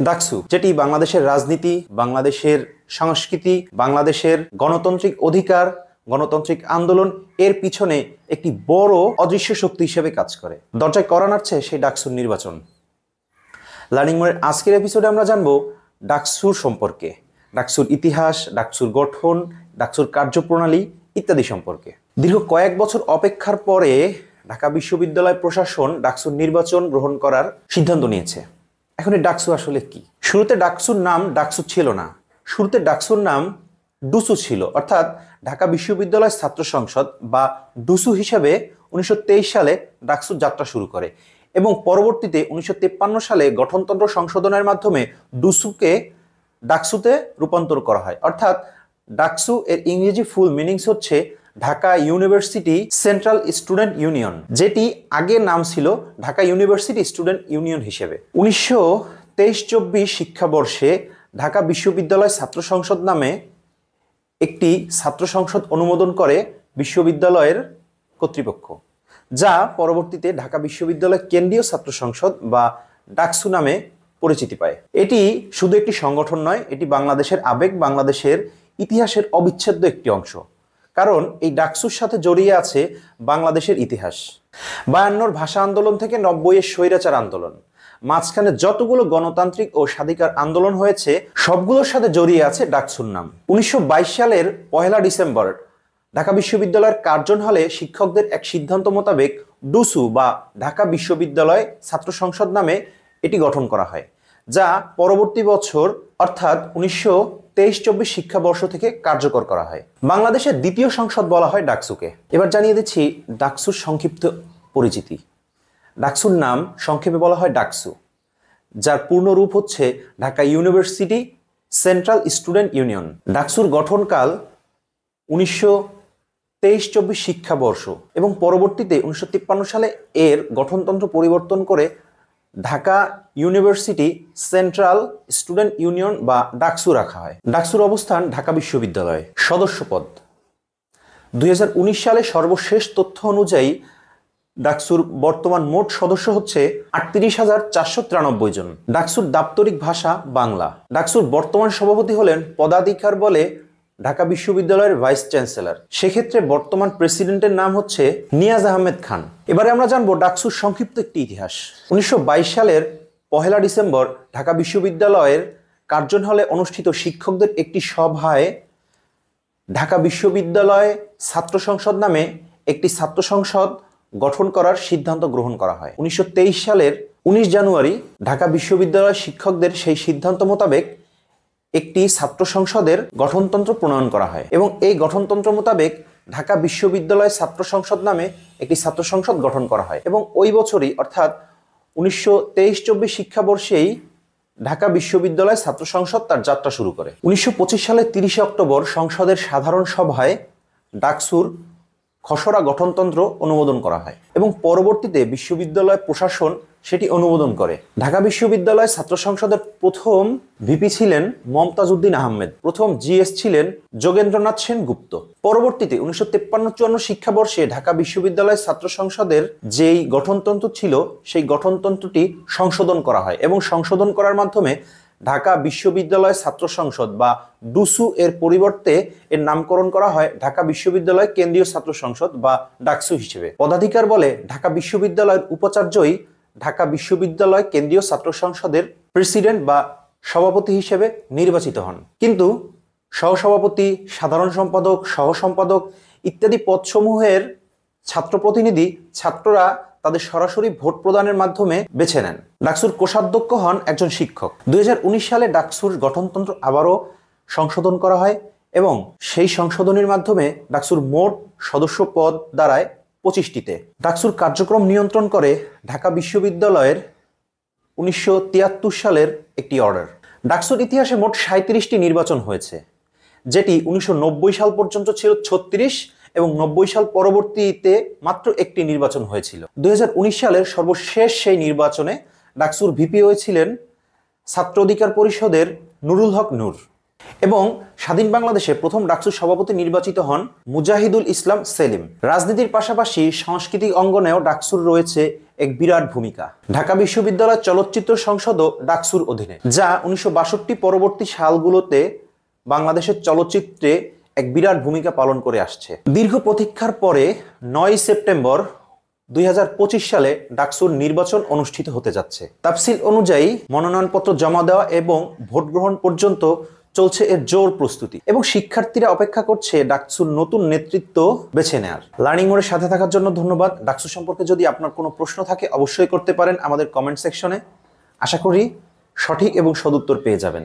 ডাকসু, যেটি বাংলাদেশের রাজনীতি, বাংলাদেশের সংস্কৃতি, বাংলাদেশের গণতান্ত্রিক অধিকার, গণতান্ত্রিক আন্দোলন এর পিছনে একটি বড় অদৃশ্য শক্তি হিসেবে কাজ করে। দরজায় কড়া নাড়ছে সেই ডাকসুর নির্বাচন। লার্নিং মোড়ের আজকের এপিসোডে আমরা জানব ডাকসুর সম্পর্কে, ডাকসুর ইতিহাস, ডাকসুর গঠন, ডাকসুর কার্যপ্রণালী ইত্যাদি সম্পর্কে। দীর্ঘ কয়েক বছর অপেক্ষার পরে ঢাকা বিশ্ববিদ্যালয় প্রশাসন ডাকসুর নির্বাচন গ্রহণ করার সিদ্ধান্ত নিয়েছে। এখন এই ডাকসু আসলে কি? শুরুতে ডাকসুর নাম ডাকসু ছিল না। শুরুতে ডাকসুর নাম ডুসু ছিল, অর্থাৎ ঢাকা বিশ্ববিদ্যালয় ছাত্র সংসদ বা ডুসু হিসাবে 1923 সালে ডাকসুর যাত্রা শুরু করে এবং পরবর্তীতে 1953 সালে গঠনতন্ত্র সংশোধনের মাধ্যমে ডুসুকে ডাকসুতে রূপান্তর করা হয়। অর্থাৎ ডাকসু এর ইংরেজি ফুল মিনিংস হচ্ছে Dhaka university central student union, যেটি আগে নাম ছিল ঢাকা ইউনিভার্সিটি স্টুডেন্ট ইউনিয়ন হিসেবে। 1923-24 শিক্ষাবর্ষে ঢাকা বিশ্ববিদ্যালয় ছাত্র সংসদ নামে একটি ছাত্র সংসদ অনুমোদন করে বিশ্ববিদ্যালয়ের কর্তৃপক্ষ, যা পরবর্তীতে ঢাকা বিশ্ববিদ্যালয় কেন্দ্রীয় ছাত্র সংসদ বা ডাকসু নামে পরিচিতি পায়। এটি শুধু একটি সংগঠন নয়, এটি বাংলাদেশের আবেগ, বাংলাদেশের ইতিহাসের অবিচ্ছেদ্য একটি অংশ। কারণ এই ডাকসুর সাথে জড়িয়ে আছে বাংলাদেশের ইতিহাস। 52-র ভাষা আন্দোলন থেকে 90-এর স্বৈরাচার আন্দোলন, মাঝখানে যতগুলো গণতান্ত্রিক ও স্বাধিকার আন্দোলন হয়েছে সবগুলোর সাথে জড়িয়ে আছে ডাকসুর নাম। 1922 সালের 1 ডিসেম্বর ঢাকা বিশ্ববিদ্যালয়ের কার্জন হলে শিক্ষকদের এক সিদ্ধান্ত মোতাবেক ডুসু বা ঢাকা বিশ্ববিদ্যালয় ছাত্র সংসদ নামে এটি গঠন করা হয়, যা পরবর্তী বছর অর্থাৎ 1923-24 শিক্ষাবর্ষ থেকে কার্যকর করা হয়। বাংলাদেশের দ্বিতীয় সংসদ বলা হয় ডাকসুকে। এবার জানিয়ে দিচ্ছি ডাকসুর সংক্ষিপ্ত পরিচিতি। ডাকসুর নাম সংক্ষেপে বলা হয় ডাকসু, যার পূর্ণ রূপ হচ্ছে Dhaka university central student union. ডাকসুর গঠনকাল 1923-24 শিক্ষাবর্ষ এবং পরবর্তীতে 1953 সালে এর গঠনতন্ত্র পরিবর্তন করে Dhaka university central student union বা ডাকসু রাখা হয়। ডাকসুর অবস্থান ঢাকা বিশ্ববিদ্যালয়ে। সদস্যপদ 2019 সালে সর্বশেষ তথ্য অনুযায়ী ডাকসুর বর্তমান মোট সদস্য হচ্ছে 38,493 জন। ডাকসুর দাপ্তরিক ভাষা বাংলা। ডাকসুর বর্তমান সভাপতি হলেন পদাধিকার বলে ঢাকা বিশ্ববিদ্যালয়ের ভাইস চ্যান্সেলর। সেক্ষেত্রে বর্তমান প্রেসিডেন্টের নাম হচ্ছে নিয়াজ আহমেদ খান। এবারে আমরা জানবো ডাকসুর সংক্ষিপ্ত একটি ইতিহাস। 1922 সালের 1 ডিসেম্বর ঢাকা বিশ্ববিদ্যালয়ের কার্জন হলে অনুষ্ঠিত শিক্ষকদের একটি সভায় ঢাকা বিশ্ববিদ্যালয় ছাত্র সংসদ নামে একটি ছাত্র সংসদ গঠন করার সিদ্ধান্ত গ্রহণ করা হয়। 1923 সালের 19 জানুয়ারি ঢাকা বিশ্ববিদ্যালয় শিক্ষকদের সেই সিদ্ধান্ত মোতাবেক একটি ছাত্র সংসদের গঠনতন্ত্র প্রণয়ন করা হয় এবং এই গঠনতন্ত্র মোতাবেক ঢাকা বিশ্ববিদ্যালয় ছাত্র সংসদ নামে একটি ছাত্র সংসদ গঠন করা হয় এবং ওই বছরই অর্থাৎ 1923-24 শিক্ষাবর্ষেই ঢাকা বিশ্ববিদ্যালয় ছাত্র সংসদ তার যাত্রা শুরু করে। 1925 সালের 30 অক্টোবর সংসদের সাধারণ সভায় ডাকসুর খসড়া গঠনতন্ত্র অনুমোদন করা হয় এবং পরবর্তীতে বিশ্ববিদ্যালয় প্রশাসন সেটি অনুমোদন করে। ঢাকা বিশ্ববিদ্যালয় ছাত্র সংসদের প্রথম ভিপি ছিলেন মমতাজ উদ্দিন আহমেদ, প্রথম জিএস ছিলেন যোগেন্দ্রনাথ সেনগুপ্ত। পরবর্তীতে 1953-54 শিক্ষাবর্ষে ঢাকা বিশ্ববিদ্যালয় ছাত্র সংসদের যেই গঠনতন্ত্র ছিল সেই গঠনতন্ত্রটি সংশোধন করা হয় এবং সংশোধন করার মাধ্যমে ঢাকা বিশ্ববিদ্যালয় ছাত্র সংসদ বা ডুসু এর পরিবর্তে এর নামকরণ করা হয় ঢাকা বিশ্ববিদ্যালয় কেন্দ্রীয় ছাত্র সংসদ বা ডাকসু হিসেবে। পদাধিকার বলে ঢাকা বিশ্ববিদ্যালয়ের উপাচার্যই ঢাকা বিশ্ববিদ্যালয় কেন্দ্রীয় ছাত্র সংসদের প্রেসিডেন্ট বা সভাপতি হিসেবে নির্বাচিত হন। কিন্তু সহসভাপতি, সাধারণ সম্পাদক, সহ সম্পাদক ইত্যাদি পদসমূহের ছাত্র প্রতিনিধি ছাত্ররা তাদের সরাসরি ভোট প্রদানের মাধ্যমে বেছে নেন। ডাকসুর কোষাধ্যক্ষ হন একজন শিক্ষক। 2019 সালে ডাকসুর গঠনতন্ত্র আবারও সংশোধন করা হয় এবং সেই সংশোধনের মাধ্যমে ডাকসুর মোট সদস্য পদ দাঁড়ায় 25টিতে। ডাকসুর কার্যক্রম নিয়ন্ত্রণ করে ঢাকা বিশ্ববিদ্যালয়ের 1973 সালের একটি অর্ডার। ডাকসুর ইতিহাসে মোট 37টি নির্বাচন হয়েছে, যেটি 1990 সাল পর্যন্ত ছিল 36 এবং 90 সাল পরবর্তীতে মাত্র একটি নির্বাচন হয়েছিল। 2019 সালের সর্বশেষ সেই নির্বাচনে ডাকসুর ভিপি হয়েছিলেন ছাত্র অধিকার পরিষদের নুরুল হক নূর। এবং স্বাধীন বাংলাদেশে প্রথম ডাকসুর সভাপতি নির্বাচিত হন মুজাহিদুল ইসলাম সেলিম। রাজনীতির পাশাপাশি সাংস্কৃতিক অঙ্গনেও ডাকসুর রয়েছে এক বিরাট ভূমিকা। ঢাকা বিশ্ববিদ্যালয় চলচ্চিত্র সংসদও ডাকসুর অধীনে, যা 1962 পরবর্তী সালগুলোতে বাংলাদেশের চলচ্চিত্রে এক বিরাট ভূমিকা পালন করে আসছে। দীর্ঘ প্রতীক্ষার পরে 9 সেপ্টেম্বর 2025 সালে ডাকসুর নির্বাচন অনুষ্ঠিত হতে যাচ্ছে। তাফসিল অনুযায়ী মনোনয়নপত্র জমা দেওয়া এবং ভোট গ্রহণ পর্যন্ত চলছে এর জোর প্রস্তুতি, এবং শিক্ষার্থীরা অপেক্ষা করছে ডাকসুর নতুন নেতৃত্ব বেছে নেওয়ার। লার্নিং মোড়ের সাথে থাকার জন্য ধন্যবাদ। ডাকসু সম্পর্কে যদি আপনার কোনো প্রশ্ন থাকে অবশ্যই করতে পারেন আমাদের কমেন্ট সেকশনে। আশা করি সঠিক এবং সদুত্তর পেয়ে যাবেন।